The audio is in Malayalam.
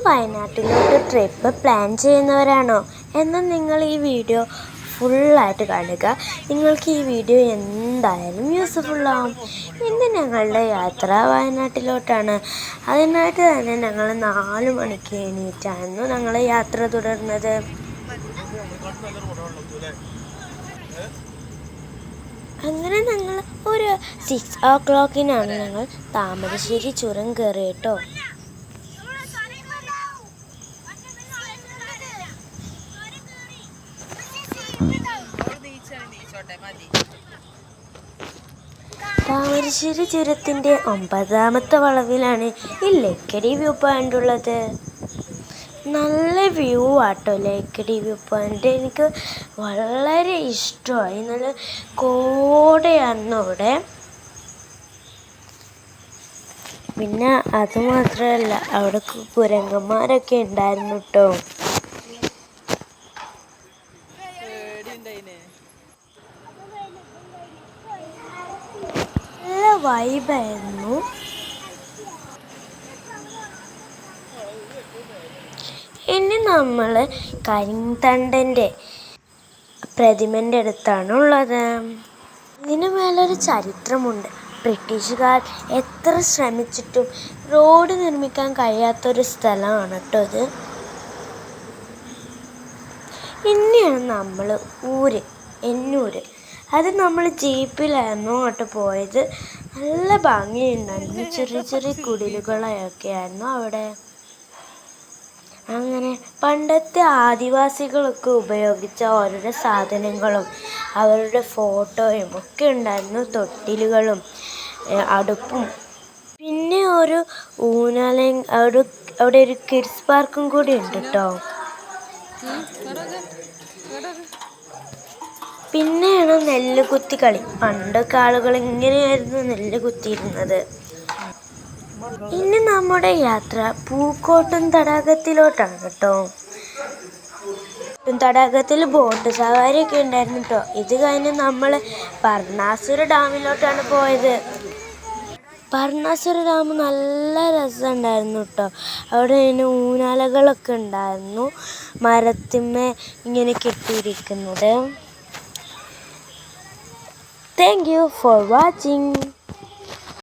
വയനാട്ടിലോട്ട് ട്രിപ്പ് പ്ലാൻ ചെയ്യുന്നവരാണോ എന്നാൽ നിങ്ങൾ ഈ വീഡിയോ ഫുള്ളായിട്ട് കാണുക. നിങ്ങൾക്ക് ഈ വീഡിയോ എന്തായാലും യൂസ്ഫുള്ളാവും. ഇന്ന് ഞങ്ങളുടെ യാത്ര വയനാട്ടിലോട്ടാണ്. അതിനായിട്ട് തന്നെ ഞങ്ങൾ 4 മണിക്ക് എണീറ്റായിരുന്നു ഞങ്ങൾ യാത്ര തുടർന്നത്. അങ്ങനെ ഞങ്ങൾ ഒരു 6 o'clock ഞങ്ങൾ താമരശ്ശേരി ചുരം കയറി കേട്ടോ. താമരശ്ശേരി ചുരത്തിൻ്റെ 9ാമത്തെ വളവിലാണ് ഈ ലക്കിടി വ്യൂ പോയിൻ്റ് ഉള്ളത്. നല്ല വ്യൂ ആട്ടോ ലക്കിടി വ്യൂ പോയിൻ്റ്. എനിക്ക് വളരെ ഇഷ്ടമായി. നല്ല കോടയായിരുന്നു അവിടെ. പിന്നെ അതുമാത്രമല്ല, അവിടെ കുരങ്ങന്മാരൊക്കെ ഉണ്ടായിരുന്നു കേട്ടോ. നല്ല വൈബായിരുന്നു. ഇനി നമ്മൾ കരിന്തണ്ടൻ്റെ പ്രതിമൻ്റെ അടുത്താണ് ഉള്ളത്. ഇതിന് മേലൊരു ചരിത്രമുണ്ട്. ബ്രിട്ടീഷുകാർ എത്ര ശ്രമിച്ചിട്ടും റോഡ് നിർമ്മിക്കാൻ കഴിയാത്തൊരു സ്ഥലമാണ് കേട്ടോ ഇത്. ഇനിയാണ് നമ്മൾ എന്നൂര്. അത് നമ്മൾ ജീപ്പിലായിരുന്നു അങ്ങോട്ട് പോയത്. നല്ല ഭംഗിയുണ്ടായിരുന്നു. ചെറിയ ചെറിയ കുടിലുകളൊക്കെ ആയിരുന്നു അവിടെ. അങ്ങനെ പണ്ടത്തെ ആദിവാസികളൊക്കെ ഉപയോഗിച്ച ഓരോരോ സാധനങ്ങളും അവരുടെ ഫോട്ടോയും ഒക്കെ ഉണ്ടായിരുന്നു. തൊട്ടിലുകളും അടുപ്പും പിന്നെ ഒരു ഊഞ്ഞാലയും അവിടെ ഒരു കിഡ്സ് പാർക്കും കൂടി ഉണ്ട് കേട്ടോ. പിന്നെയാണ് നെല്ല് കുത്തിക്കളി. പണ്ടൊക്കെ ആളുകൾ ഇങ്ങനെയായിരുന്നു നെല്ല് കുത്തിയിരുന്നത്. ഇനി നമ്മുടെ യാത്ര പൂക്കോട്ടും തടാകത്തിലോട്ടാണ് കേട്ടോ. തടാകത്തിൽ ബോട്ട് സവാരിയൊക്കെ ഉണ്ടായിരുന്നു കേട്ടോ. ഇത് കഴിഞ്ഞ് നമ്മൾ ബാണാസുര ഡാമിലോട്ടാണ് പോയത്. ബാണാസുര ഡാം നല്ല രസമുണ്ടായിരുന്നു കേട്ടോ. അവിടെ ഇങ്ങനെ ഊഞ്ഞാലകളൊക്കെ ഉണ്ടായിരുന്നു, മരത്തിന്മേൽ ഇങ്ങനെ കെട്ടിയിരിക്കുന്നത്. Thank you for watching.